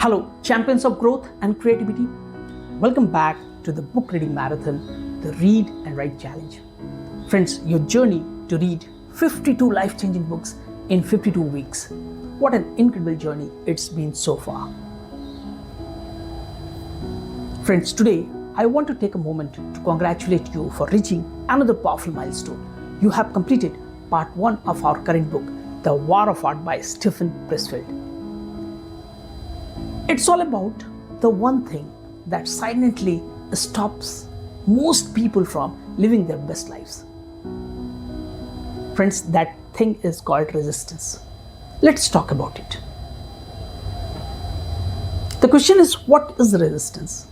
Hello, champions of growth and creativity. Welcome back to the book reading marathon, the Read and Write Challenge. Friends, your journey to read 52 life-changing books in 52 weeks. What an incredible journey it's been so far. Friends, today I want to take a moment to congratulate you for reaching another powerful milestone. You have completed part 1 of our current book, The War of Art by Steven Pressfield. It's all about the one thing that silently stops most people from living their best lives. Friends, that thing is called resistance. Let's talk about it. The question is, what is resistance?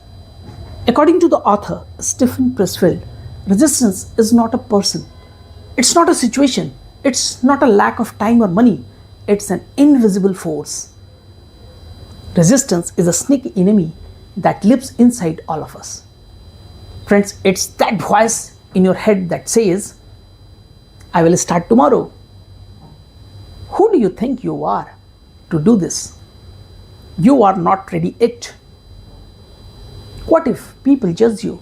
According to the author, Steven Pressfield, resistance is not a person. It's not a situation. It's not a lack of time or money. It's an invisible force. Resistance is a sneaky enemy that lives inside all of us. Friends, it's that voice in your head that says, I will start tomorrow. Who do you think you are to do this? You are not ready yet. What if people judge you?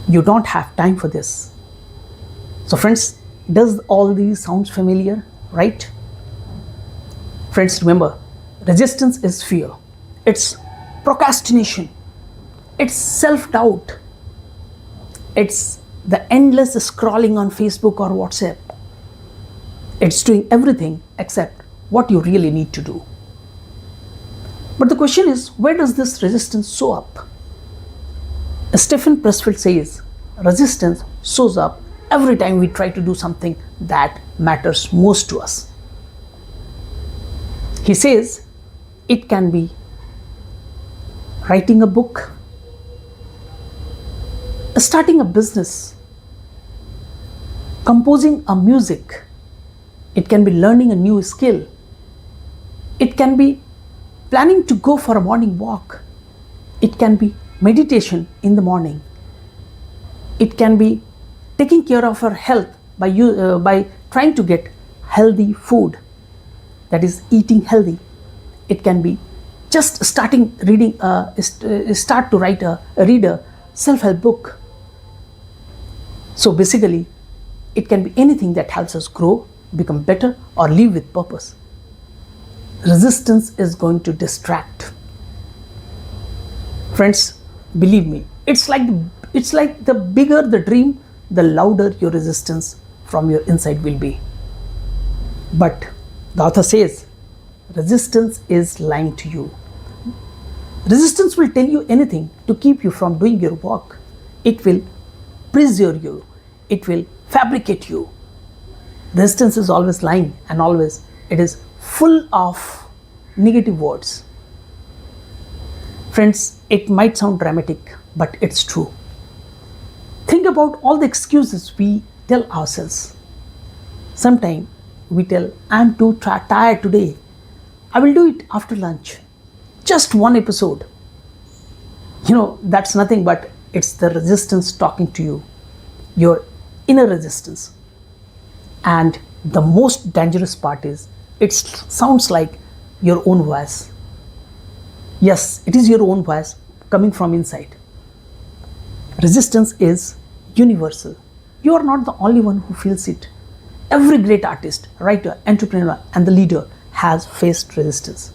You don't have time for this. So friends, does all these sound familiar, right? Friends, remember, resistance is fear. It's procrastination. It's self-doubt. It's the endless scrolling on Facebook or WhatsApp. It's doing everything except what you really need to do. But the question is, where does this resistance show up? Steven Pressfield says, resistance shows up every time we try to do something that matters most to us. He says, it can be writing a book, starting a business, composing a music. It can be learning a new skill. It can be planning to go for a morning walk. It can be meditation in the morning. It can be taking care of our health by trying to get healthy food, that is eating healthy. It can be just starting reading, start to read a self-help book. So basically, it can be anything that helps us grow, become better, or live with purpose. Resistance is going to distract. Friends, believe me, it's like the bigger the dream, the louder your resistance from your inside will be. But the author says, resistance is lying to you. Resistance will tell you anything to keep you from doing your work. It will pressure you. It will fabricate you. Resistance is always lying, and always it is full of negative words. Friends, it might sound dramatic, but it's true. Think about all the excuses we tell ourselves. Sometimes we tell, I'm too tired today. I will do it after lunch. Just one episode. That's nothing but it's the resistance talking to you, your inner resistance. And the most dangerous part is, it sounds like your own voice. Yes, it is your own voice coming from inside. Resistance is universal. You are not the only one who feels it. Every great artist, writer, entrepreneur, and the leader has faced resistance.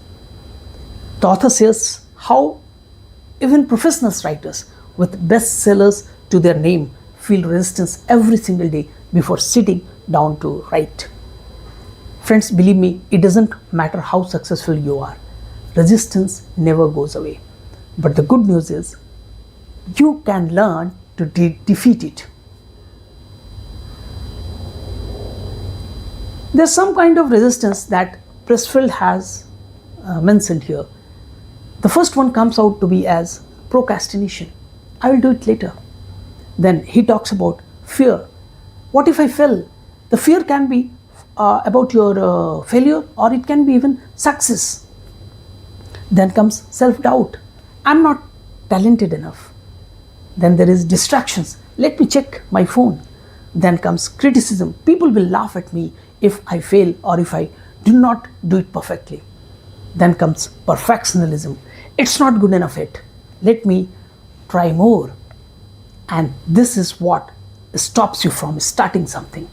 The author says how even professional writers with bestsellers to their name feel resistance every single day before sitting down to write. Friends, believe me, it doesn't matter how successful you are. Resistance never goes away. But the good news is, you can learn to defeat it. There's some kind of resistance that Pressfield has mentioned here. The first one comes out to be as procrastination. I will do it later. Then he talks about fear. What if I fail? The fear can be about your failure, or it can be even success. Then comes self-doubt. I'm not talented enough. Then there is distractions. Let me check my phone. Then comes criticism. People will laugh at me if I fail or if I do not do it perfectly. Then comes perfectionism. It's not good enough yet. Let me try more. And this is what stops you from starting something.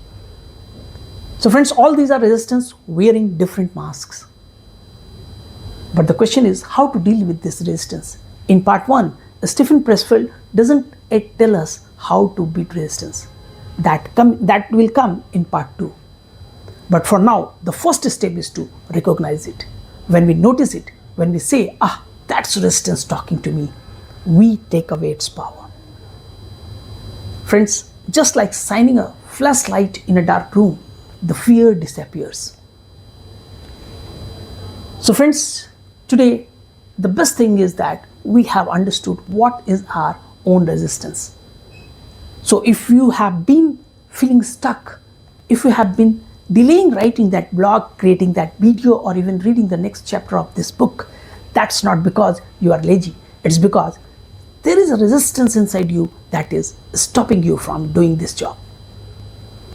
So friends, all these are resistance wearing different masks. But the question is how to deal with this resistance. In part 1, Steven Pressfield doesn't tell us how to beat resistance. That will come in part 2. But for now, the first step is to recognize it. When we notice it, when we say, that's resistance talking to me, we take away its power. Friends, just like shining a flashlight in a dark room, the fear disappears. So friends, today, the best thing is that we have understood what is our own resistance. So if you have been feeling stuck, if you have been delaying writing that blog, creating that video, or even reading the next chapter of this book, that's not because you are lazy. It's because there is a resistance inside you that is stopping you from doing this job.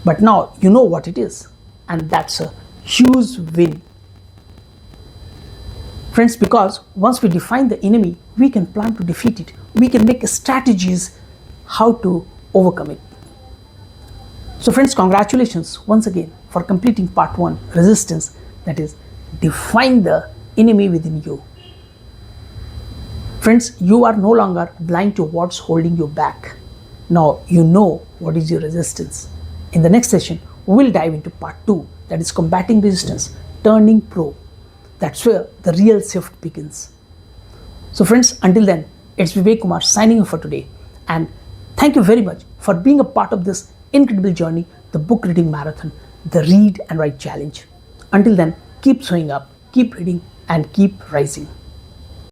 But now you know what it is, and that's a huge win. Friends, because once we define the enemy, we can plan to defeat it. We can make strategies how to overcome it. So friends, congratulations once again for completing part 1, resistance, that is, define the enemy within you. Friends, you are no longer blind to what's holding you back. Now you know what is your resistance. In the next session, we will dive into part 2, that is combating resistance, turning pro. That's where the real shift begins. So friends, until then, it's Vivek Kumar signing off for today. And thank you very much for being a part of this incredible journey, the book reading marathon, the Read and Write Challenge. Until then, keep showing up, keep reading, and keep rising.